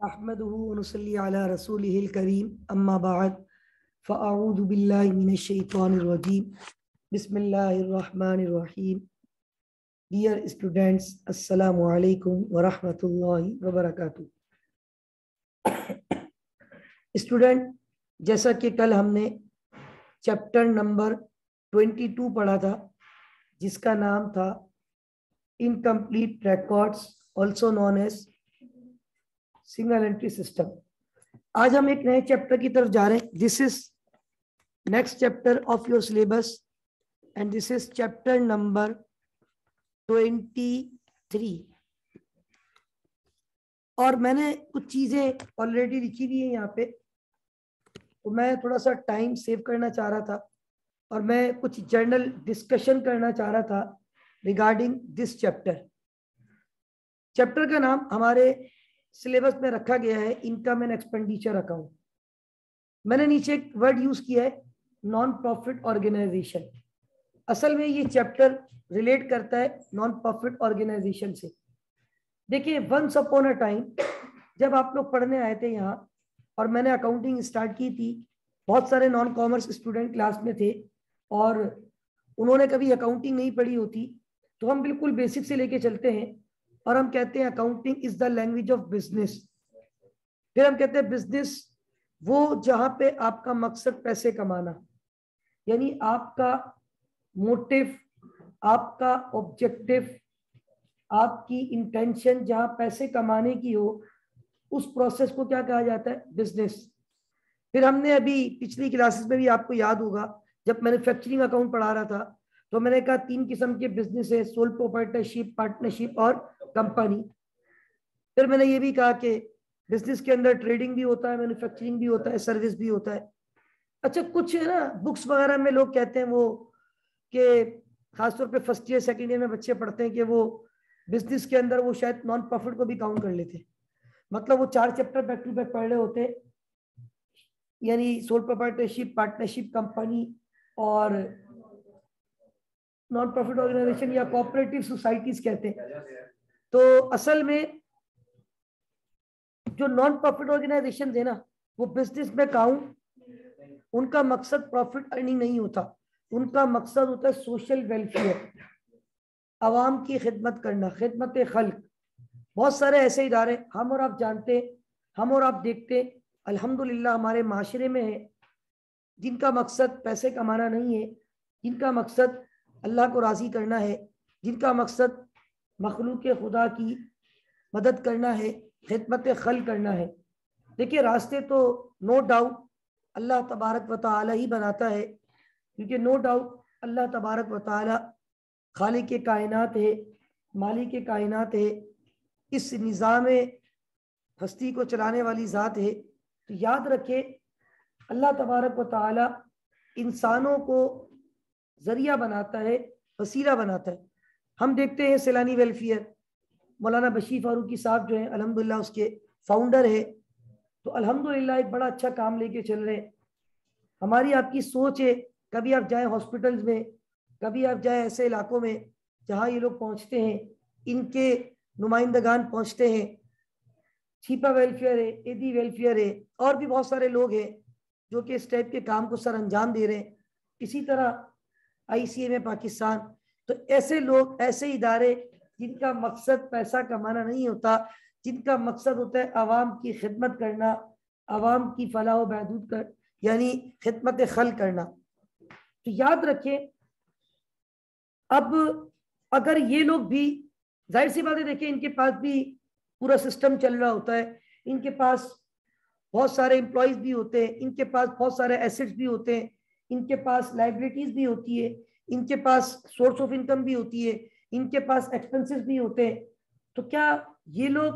अहमदुहु व नुसल्ली अला रसूलिहिल करीम अम्मा बाद फ़अऊज़ु बिल्लाहि मिनश शैतानिर रजीम बिस्मिल्लाहिर रहमानिर रहीम। डियर स्टूडेंट्स, अस्सलामु अलैकुम व रहमतुल्लाहि व बरकातुहू। स्टूडेंट, जैसा कि कल हमने चैप्टर नंबर 22 पढ़ा था, जिसका नाम था incomplete records also known as single entry system. आज हम एक नए चैप्टर की तरफ जा रहे हैं। This is next chapter of your syllabus and this is chapter number 23। और मैंने कुछ चीजें ऑलरेडी लिखी हुई है यहाँ पे, तो मैं थोड़ा सा टाइम सेव करना चाह रहा था और मैं कुछ जर्नल डिस्कशन करना चाह रहा था रिगार्डिंग दिस चैप्टर। चैप्टर का नाम हमारे सिलेबस में रखा गया है इनकम एंड एक्सपेंडिचर अकाउंट। मैंने नीचे एक वर्ड यूज किया है नॉन प्रॉफिट ऑर्गेनाइजेशन। असल में ये चैप्टर रिलेट करता है नॉन प्रॉफिट ऑर्गेनाइजेशन से। देखिए, वंस अपॉन अ टाइम जब आप लोग पढ़ने आए थे यहाँ और मैंने अकाउंटिंग स्टार्ट की थी, बहुत सारे नॉन कॉमर्स स्टूडेंट क्लास में थे और उन्होंने कभी अकाउंटिंग नहीं पढ़ी होती, तो हम बिल्कुल बेसिक से लेके चलते हैं और हम कहते हैं accounting is the language of business. फिर हम कहते हैं बिजनेस वो जहां पे आपका मकसद पैसे कमाना, यानी आपका मोटिव, आपका ऑब्जेक्टिव, आपकी इंटेंशन जहां पैसे कमाने की हो, उस प्रोसेस को क्या कहा जाता है? बिजनेस। फिर हमने अभी पिछली क्लासेस में भी आपको याद होगा, जब मैन्युफैक्चरिंग अकाउंट पढ़ा रहा था तो मैंने कहा 3 किस्म के बिजनेस है, सोल प्रोप्राइटरशिप, पार्टनरशिप और कंपनी। फिर मैंने ये भी कहा कि बिजनेस के अंदर ट्रेडिंग भी होता है, मैन्युफैक्चरिंग भी होता है, सर्विस भी होता है। अच्छा, कुछ है ना बुक्स वगैरह में लोग कहते हैं वो कि खासतौर पे फर्स्ट ईयर सेकेंड ईयर में बच्चे पढ़ते हैं कि वो बिजनेस के अंदर वो शायद नॉन प्रॉफिट को भी काउंट कर लेते हैं। मतलब वो 4 चैप्टर बैक टू बैक पढ़ रहे होते हैं, यानी सोल प्रोप्राइटरशिप, पार्टनरशिप, कंपनी और नॉन प्रॉफिट ऑर्गेनाइजेशन या कोऑपरेटिव सोसाइटीज कहते हैं। तो असल में जो नॉन प्रॉफिट ऑर्गेनाइजेशन है ना, वो बिजनेस में काउंट, उनका मकसद प्रॉफिट अर्निंग नहीं होता, उनका मकसद होता है सोशल वेलफेयर, आवाम की खिदमत करना, खिदमत खल्क। बहुत सारे ऐसे इदारे हम और आप जानते, हम और आप देखते, अल्हम्दुलिल्लाह हमारे माशरे में है, जिनका मकसद पैसे कमाना नहीं है, जिनका मकसद अल्लाह को राज़ी करना है, जिनका मकसद मखलूक खुदा की मदद करना है, खिदमत खल्क करना है। देखिए, रास्ते तो नो डाउट अल्लाह तबारक व तआला ही बनाता है, क्योंकि नो डाउट अल्लाह तबारक व तआला खालिक के कायनात है, मालिक के कायनात है, इस निज़ाम हस्ती को चलाने वाली ज़ात है। तो याद रखें, अल्लाह तबारक व तआला इंसानों को जरिया बनाता है, वसीला बनाता है। हम देखते हैं सैलानी वेलफेयर, मौलाना बशीर फारूकी साहब जो है अल्हम्दुलिल्लाह उसके फाउंडर है, तो अल्हम्दुलिल्लाह एक बड़ा अच्छा काम लेके चल रहे हैं। हमारी आपकी सोच है, कभी आप जाएं हॉस्पिटल्स में, कभी आप जाएं ऐसे इलाकों में जहां ये लोग पहुंचते हैं, इनके नुमाइंदगान पहुंचते हैं, छिपा वेलफेयर है, एदी वेलफेयर है, और भी बहुत सारे लोग हैं जो कि इस टाइप के काम को सर अंजाम दे रहे हैं। इसी तरह ICA में पाकिस्तान, तो ऐसे लोग, ऐसे इदारे जिनका मकसद पैसा कमाना नहीं होता, जिनका मकसद होता है आवाम की खिदमत करना, आवाम की फलाह व बहबूद कर, यानी खिदमत खल्क करना। तो याद रखें, अब अगर ये लोग भी, जाहिर सी बात है, देखें इनके पास भी पूरा सिस्टम चल रहा होता है, इनके पास बहुत सारे एम्प्लॉयज भी होते हैं, इनके पास बहुत सारे एसेट्स भी होते हैं, इनके पास लाइबिलिटीज भी होती है, इनके पास सोर्स ऑफ इनकम भी होती है, इनके पास एक्सपेंसेस भी होते हैं। तो क्या ये लोग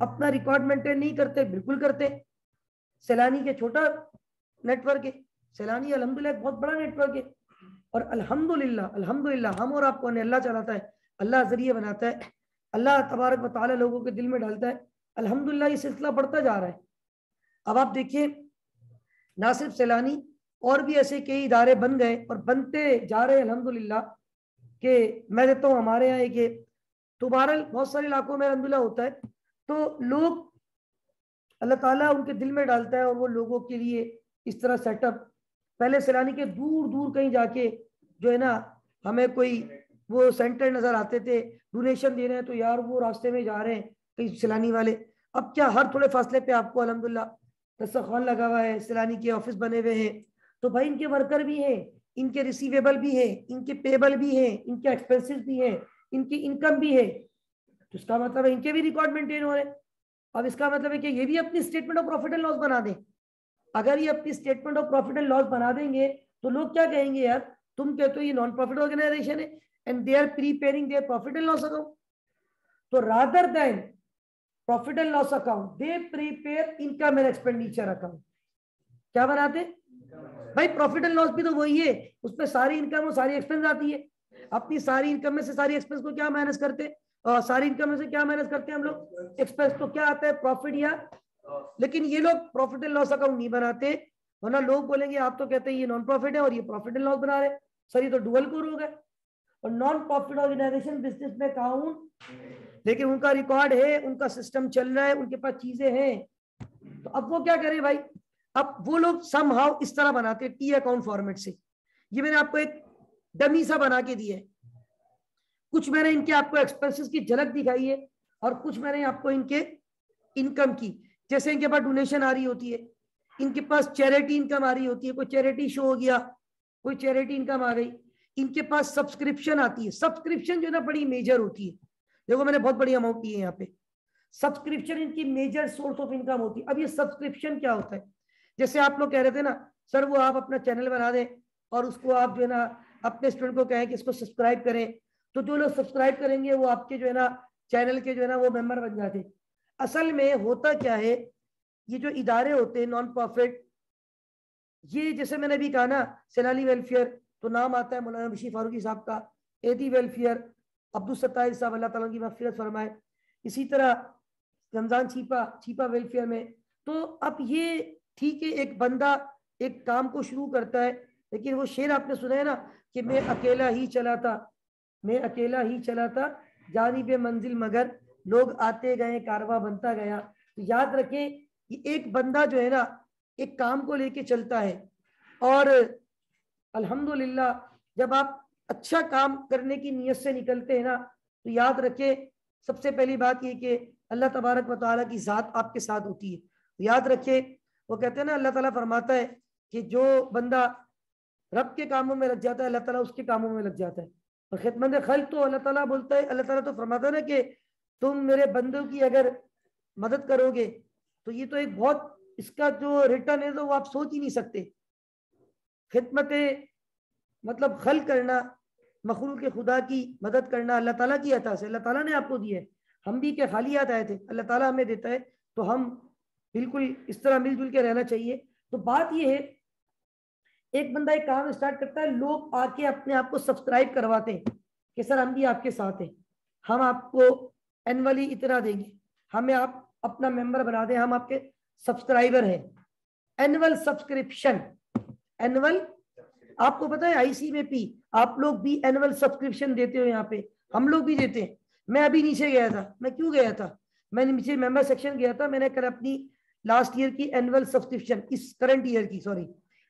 अपना रिकॉर्ड मेंटेन नहीं करते? बिल्कुल करते। सैलानी के छोटा नेटवर्क है, सैलानी अल्हम्दुलिल्लाह एक बहुत बड़ा नेटवर्क है, और अल्हम्दुलिल्लाह अल्हम्दुलिल्लाह हम और आपको अल्लाह चलाता है, अल्लाह जरिए बनाता है, अल्लाह तबारक व तआला लोगों के दिल में डालता है। अल्हम्दुलिल्लाह ये सिलसिला बढ़ता जा रहा है। अब आप देखिए, ना सिर्फ सैलानी, और भी ऐसे कई इदारे बन गए और बनते जा रहे हैं अल्हम्दुलिल्लाह। कि मैं देता हूँ हमारे यहाँ एक, तो बहरहाल बहुत सारे इलाकों में अल्हम्दुलिल्लाह होता है, तो लोग अल्लाह ताला उनके दिल में डालता है और वो लोगों के लिए इस तरह सेटअप, पहले सैलानी के दूर दूर कहीं जाके जो है ना, हमें कोई वो सेंटर नजर आते थे, डोनेशन दे रहे हैं तो यार वो रास्ते में जा रहे हैं कहीं सैलानी वाले। अब क्या हर थोड़े फासले पे आपको अल्हम्दुलिल्लाह दस्तरखान लगा हुआ है, सैलानी के ऑफिस बने हुए हैं, तो भाई इनके वर्कर भी हैं, इनके रिसीवेबल भी है, इनके पेबल भी है, इनके एक्सपेंसेस भी है, इनकी इनकम भी है, तो इसका मतलब है इनके भी रिकॉर्ड मेंटेन हो रहे हैं। अब इसका मतलब है कि ये भी अपनी statement of profit and loss बना दें। अगर ये अपनी statement of profit and loss बना देंगे तो लोग क्या कहेंगे, यार तुम कहते हो ये नॉन प्रॉफिट ऑर्गेनाइजेशन है and they are preparing their profit and loss account. तो rather than profit and loss account they prepare income and expenditure account. क्या बनाते भाई, प्रॉफिट एंड लॉस भी तो वही है, उसमें सारी इनकम और सारी एक्सपेंस आती है। अपनी सारी इनकम में से सारी एक्सपेंस को क्या माइनस करते, और सारी इनकम में से क्या माइनस करते हैं हम लोग, एक्सपेंस, तो क्या आता है, प्रॉफिट या। लेकिन ये लोग प्रॉफिट एंड लॉस अकाउंट नहीं बनाते, वरना लोग बोलेंगे आप तो कहते हैं ये नॉन प्रॉफिट है और ये प्रॉफिट एंड लॉस बना रहे, सर ये तो डुअल कोर हो गए। और नॉन प्रॉफिट ऑर्गेनाइजेशन बिजनेस में काउंट, लेकिन उनका रिकॉर्ड है, उनका सिस्टम चल रहा है, उनके पास चीजें हैं, तो अब वो क्या करें भाई, अब वो लोग समहाउ इस तरह बनाते हैं टी अकाउंट फॉर्मेट से। ये मैंने आपको एक डमी सा बना के दिया है, कुछ मैंने इनके आपको एक्सपेंसेस की झलक दिखाई है और कुछ मैंने आपको इनके इनकम की, जैसे इनके पास डोनेशन आ रही होती है, इनके पास चैरिटी इनकम आ रही होती है, कोई चैरिटी शो हो गया, कोई चैरिटी इनकम आ गई, इनके पास सब्सक्रिप्शन आती है, सब्सक्रिप्शन जो है ना बड़ी मेजर होती है, देखो मैंने बहुत बड़ी अमाउंट की है यहाँ पे, सब्सक्रिप्शन इनकी मेजर सोर्स ऑफ इनकम होती है। अब ये सब्सक्रिप्शन क्या होता है, जैसे आप लोग कह रहे थे ना सर वो आप अपना चैनल बना दें और उसको आप जो है ना अपने स्टूडेंट को कहें कि इसको सब्सक्राइब करें, तो जो लोग सब्सक्राइब करेंगे वो आपके जो है ना चैनल के जो है ना वो मेंबर बन जाते। असल में होता क्या है, ये जो इदारे होते हैं नॉन प्रॉफिट, ये जैसे मैंने अभी कहा ना सैलानी वेलफेयर, तो नाम आता है मौलाना बशीर फारूकी साहब का, एदी वेलफेयर अब्दुल सत्तार साहब अल्लाह ताला की मग़फ़िरत फरमाए, इसी तरह रमजान छीपा वेलफेयर में। तो अब ये ठीक है, एक बंदा एक काम को शुरू करता है, लेकिन वो शेर आपने सुना है ना कि मैं अकेला ही चला था, मैं अकेला ही चला था जानिबे मंजिल मगर लोग आते गए कारवा बनता गया। तो याद रखें कि एक बंदा जो है ना एक काम को लेके चलता है, और अल्हम्दुलिल्लाह जब आप अच्छा काम करने की नीयत से निकलते हैं ना, तो याद रखें सबसे पहली बात ये कि अल्लाह तबारक व तआला की ज़ात आपके साथ होती है। तो याद रखें, वो कहते हैं ना अल्लाह ताला फरमाता है कि जो बंदा रब के कामों में लग जाता है अल्लाह ताला उसके कामों में लग जाता है, और खिदमत खल्क तो अल्लाह ताला बोलता है, अल्लाह ताला तो फरमाता है ना कि तुम मेरे बंदों की अगर मदद करोगे, तो ये तो एक बहुत, इसका जो रिटर्न है तो वो आप सोच ही नहीं सकते। खिदमत मतलब खल करना, मखलूक के खुदा की मदद करना अल्लाह ताला की अता से, अल्लाह ताला ने आपको दी है, हम भी क्या खाली हाथ आए थे, अल्लाह ताला हमें देता है, तो हम बिल्कुल इस तरह मिलजुल के रहना चाहिए। तो बात ये है, एक बंदा एक काम स्टार्ट करता है, लोग आके अपने आप को सब्सक्राइब करवाते हैं कि सर हम भी आपके साथ हैं, हम आपको एनुअली इतना देंगे, हमें आप अपना मेंबर बना दें, हम आपके सब्सक्राइबर हैं। एनुअल सब्सक्रिप्शन, एनुअल, आपको पता है आईसी में पी आप लोग भी एनुअल सब्सक्रिप्शन देते हो, यहाँ पे हम लोग भी देते हैं। मैं अभी नीचे गया था, मैं क्यों गया था, मैंने नीचे मेंबर सेक्शन गया था, मैंने कर अपनी लास्ट ईयर की एनुअल सब्सक्रिप्शन, इस करंट ईयर की, सॉरी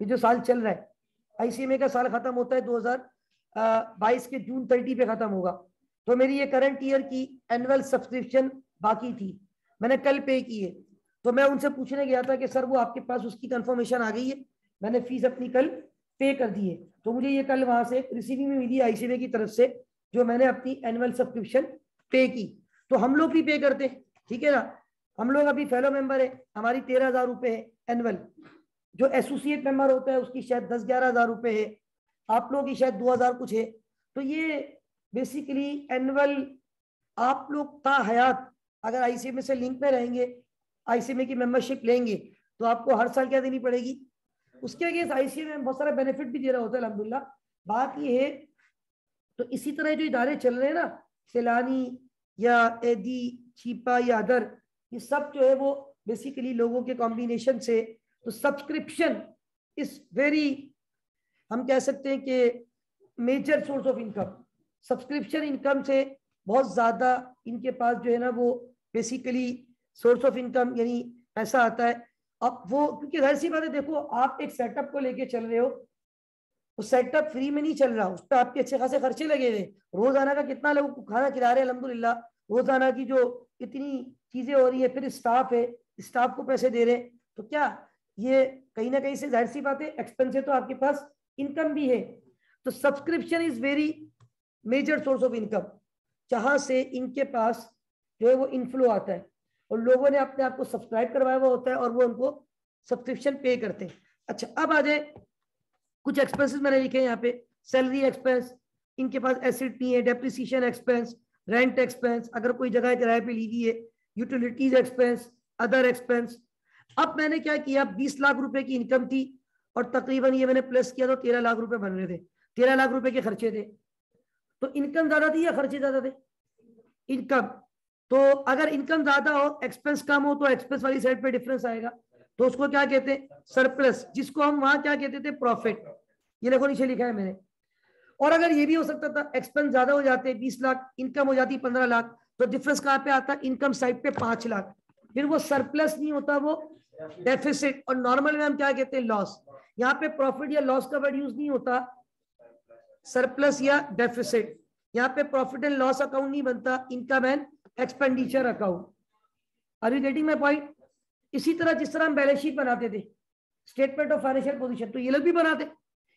ये जो साल चल रहा है, आईसीएमए का साल खत्म होता है 2022 के जून 30 पे खत्म होगा, तो मेरी ये करंट ईयर की एनुअल सब्सक्रिप्शन बाकी थी, मैंने कल पे की है। तो मैं उनसे पूछने गया था कि सर वो आपके पास उसकी कंफर्मेशन आ गई है, मैंने फीस अपनी कल पे कर दी है, तो मुझे ये कल वहां से रिसीविंग में मिली आईसीएमए की तरफ से, जो मैंने अपनी एनुअल सब्सक्रिप्शन पे की। तो हम लोग भी पे करते हैं, ठीक है ना, हम लोग अभी फेलो मेंबर है, हमारी 13,000 रुपए है एनुअल, जो एसोसिएट मेंबर होता है उसकी शायद 10-11 हजार रुपए है, आप लोग की शायद 2,000 कुछ है। तो ये बेसिकली एनुअल आप लोग ता हयात अगर आईसीएमए से लिंक में रहेंगे, आईसीएमए की मेंबरशिप लेंगे, तो आपको हर साल क्या देनी पड़ेगी, उसके अगेंस्ट आईसीएमए बहुत सारा बेनिफिट भी दे रहा होता है अल्हम्दुलिल्लाह। बात ये है, तो इसी तरह जो इदारे चल रहे हैं ना, सैलानी या एदी छीपा या अदर, ये सब जो है वो बेसिकली लोगों के कॉम्बिनेशन से, तो सब्सक्रिप्शन इज वेरी, हम कह सकते हैं कि major source of income, subscription income से बहुत ज्यादा इनके पास जो है ना वो बेसिकली सोर्स ऑफ इनकम, यानी पैसा आता है। अब वो क्योंकि जाहिर सी बात है, देखो आप एक सेटअप को लेके चल रहे हो, वो सेटअप फ्री में नहीं चल रहा, उस पर आपके अच्छे खासे खर्चे लगे हुए। रोजाना का कितना लोग खाना खिला रहे हैं अल्हम्दुलिल्लाह, रोजाना की जो इतनी चीजें हो रही है, फिर स्टाफ है, स्टाफ को पैसे दे रहे हैं, तो क्या ये कहीं ना कहीं से जाहिर सी बात है एक्सपेंस है, तो आपके पास इनकम भी है। तो subscription is very major source of income, जहां से इनके पास जो है वो इनफ्लो आता है, और लोगों ने अपने आप को सब्सक्राइब करवाया हुआ होता है और वो उनको सब्सक्रिप्शन पे करते हैं। अच्छा, अब आ जाए कुछ एक्सपेंसेस मैंने लिखे हैं यहाँ पे। सैलरी एक्सपेंस, इनके पास एसेट नहीं है, डेप्रिसिएशन एक्सपेंस, रेंट एक्सपेंस अगर कोई जगह किराए पे ली हुई है, यूटिलिटीज एक्सपेंस, अदर एक्सपेंस। अब मैंने क्या किया, 20 लाख रुपए की इनकम थी और तकरीबन ये मैंने प्लस किया तो 13 लाख रुपए बन रहे थे, 13 लाख रुपए के खर्चे थे। तो इनकम ज्यादा थी या खर्चे ज्यादा थे? इनकम। तो अगर इनकम ज्यादा हो, एक्सपेंस कम हो, तो एक्सपेंस वाली साइड पे डिफरेंस आएगा, तो उसको क्या कहते हैं? सरप्लस, जिसको हम वहां क्या कहते थे? प्रॉफिट। ये देखो नीचे लिखा है मैंने। और अगर ये भी हो सकता था एक्सपेंस ज्यादा हो जाते, 20 लाख, इनकम हो जाती 15 लाख, तो डिफरेंस कहां पे आता? इनकम साइड पे 5 लाख, फिर वो सरप्लस नहीं होता, वो डेफिसिट। और नॉर्मल में हम क्या कहते हैं? लॉस। यहाँ पे प्रॉफिट या लॉस का वर्ड यूज नहीं होता, सरप्लस या डेफिसिट। यहाँ पे प्रॉफिट एंड लॉस अकाउंट नहीं बनता, income and expenditure account. Are you getting my point? इसी तरह जिस तरह हम बैलेंस शीट बनाते थे, स्टेटमेंट ऑफ फाइनेंशियल पोजीशन, तो ये लोग भी बनाते,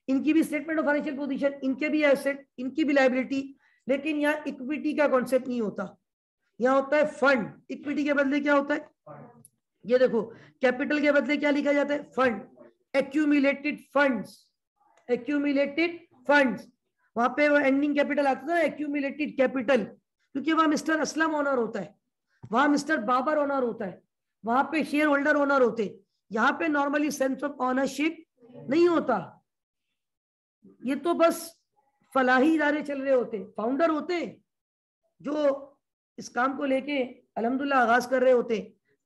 इनकी भी स्टेटमेंट ऑफ फाइनेंशियल पोजीशन, इनके भी एसेट, इनकी भी लायबिलिटी, लेकिन यहाँ इक्विटी का कॉन्सेप्ट नहीं होता, यहाँ होता है फंड। इक्विटी के बदले क्या होता है? ये देखो, कैपिटल के बदले क्या लिखा जाता है? Fund. Accumulated funds, accumulated funds, वहां पे वो एंडिंग कैपिटल आता था, एक्यूमुलेटेड कैपिटल, क्योंकि वहां मिस्टर असलम ओनर होता है, वहां मिस्टर बाबर ओनर होता है, वहां पे शेयर होल्डर ओनर होते। यहाँ पे नॉर्मली सेंस ऑफ ओनरशिप नहीं होता, ये तो बस फलाही इदारे चल रहे होते, फाउंडर होते जो इस काम को लेके अल्हम्दुलिल्लाह आगाज कर रहे होते,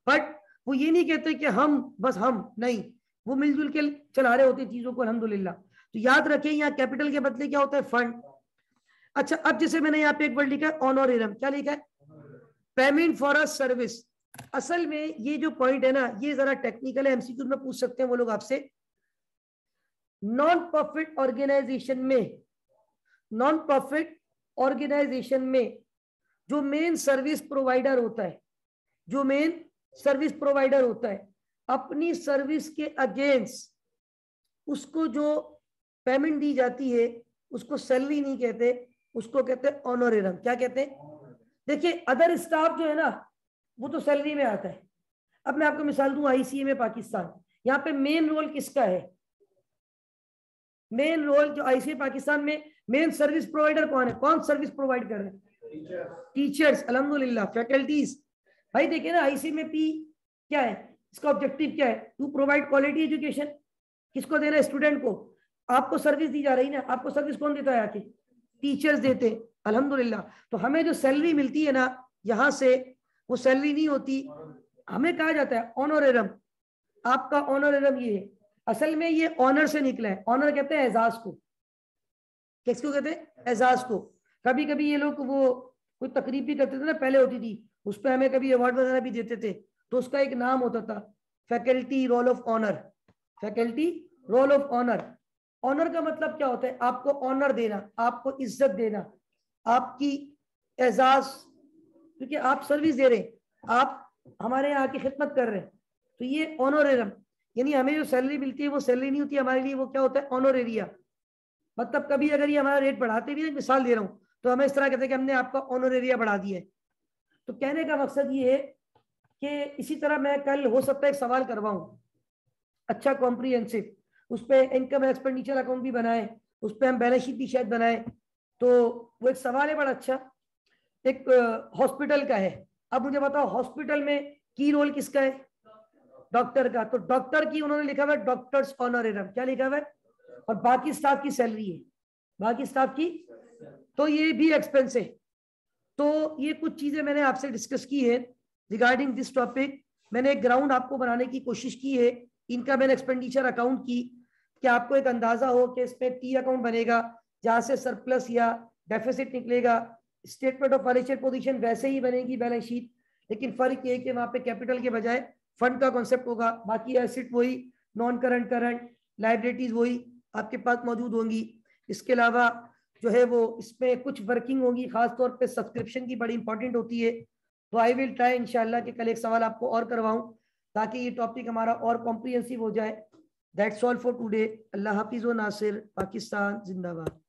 बट वो ये नहीं कहते कि हम बस हम नहीं, वो मिलजुल के चला रहे होते चीजों को अल्हम्दुलिल्लाह। तो याद रखें, यहाँ कैपिटल के बदले क्या होता है? फंड। अच्छा, अब जैसे मैंने यहाँ पे एक वर्ड लिखा है ऑनोरेरियम, क्या लिखा है? Payment for a service. असल में ये जो पॉइंट है ना, ये जरा टेक्निकल है, एमसीक्यू में पूछ सकते हैं वो लोग आपसे। नॉन प्रॉफिट ऑर्गेनाइजेशन में, नॉन प्रॉफिट ऑर्गेनाइजेशन में जो मेन सर्विस प्रोवाइडर होता है, जो मेन सर्विस प्रोवाइडर होता है, अपनी सर्विस के अगेंस्ट उसको जो पेमेंट दी जाती है, उसको सैलरी नहीं कहते, उसको कहते हैं ऑनोरेरियम। क्या कहते हैं? देखिए, अदर स्टाफ जो है ना, वो तो सैलरी में आता है। अब मैं आपको मिसाल दूं, आईसीए में पाकिस्तान, यहाँ पे मेन रोल किसका है? मेन रोल जो आईसीए पाकिस्तान में मेन सर्विस प्रोवाइडर कौन है? कौन सर्विस प्रोवाइड कर रहे हैं? टीचर्स, अल्हम्दुलिल्लाह, फैकल्टीज। भाई देखिए ना, आईसीए में पी क्या है, इसका ऑब्जेक्टिव क्या है? To provide quality education. किसको देना है? स्टूडेंट को। आपको सर्विस दी जा रही ना, आपको सर्विस कौन देता है? आके टीचर्स देते, अल्हम्दुलिल्लाह। तो हमें जो सैलरी मिलती है ना यहाँ से, वो सैलरी नहीं होती, हमें कहा जाता है ऑनोरेरियम। आपका ऑनोरेरियम ये है, असल में ये ऑनर से निकला है। ऑनर कहते हैं एजाज को। किसको कहते हैं? एजाज को। कभी कभी ये लोग वो कोई तकरीब भी करते थे ना, पहले होती थी, उस पर हमें कभी अवार्ड वगैरह भी देते थे, तो उसका एक नाम होता था faculty roll of honour. Faculty roll of honour. Honour का मतलब क्या होता है? आपको ऑनर देना, आपको इज्जत देना, आपकी एजाज, क्योंकि आप सर्विस दे रहे हैं, आप हमारे यहाँ की खिदमत कर रहे हैं, तो ये ऑनोरेरियम। यानी हमें जो सैलरी मिलती है वो सैलरी नहीं होती हमारे लिए, वो क्या होता है? ऑनोरेरिया। मतलब कभी अगर ये हमारा रेट बढ़ाते भी, मिसाल दे रहा हूँ, तो हमें इस तरह कहते हैं कि हमने आपका ऑनोरेरिया बढ़ा दिया है। तो कहने का मकसद ये है कि इसी तरह मैं कल हो सकता है एक सवाल करवाऊं, अच्छा कॉम्प्रिहेंसिव, उस पर इनकम एक्सपेंडिचर अकाउंट भी बनाए, उस पर हम बैलेंस शीट भी शायद बनाए। तो वो एक सवाल है बड़ा अच्छा, एक हॉस्पिटल का है। अब मुझे बताओ, हॉस्पिटल में की रोल किसका है? डॉक्टर का। तो डॉक्टर की उन्होंने लिखा हुआ है डॉक्टर्स ऑनोरेरियम। क्या लिखा हुआ है? और बाकी स्टाफ की सैलरी है, बाकी स्टाफ की, तो ये भी एक्सपेंस है। तो ये कुछ चीजें मैंने आपसे डिस्कस की है रिगार्डिंग दिस टॉपिक। मैंने एक ग्राउंड आपको बनाने की कोशिश की है इनकम एंड एक्सपेंडिचर अकाउंट की, कि आपको एक अंदाजा हो कि इसमें टी अकाउंट बनेगा जहां से सरप्लस या डेफिसिट निकलेगा। स्टेटमेंट ऑफ फाइनेंशियल पोजीशन वैसे ही बनेगी बैलेंस शीट, लेकिन फर्क ये है कि वहां पे कैपिटल के बजाय फंड का कॉन्सेप्ट होगा, बाकी एसेट वही, नॉन करंट करंट, लाइबिलिटीज वही आपके पास मौजूद होंगी। इसके अलावा जो है वो इसमें कुछ वर्किंग होगी, खासतौर पे सब्सक्रिप्शन की बड़ी इंपॉर्टेंट होती है। तो आई विल ट्राई इंशाल्लाह कि कल एक सवाल आपको और करवाऊं ताकि ये टॉपिक हमारा और कॉम्प्रिहेंसिव हो जाए। That's all for today. अल्लाह हाफिज़ व नासिर। पाकिस्तान जिंदाबाद।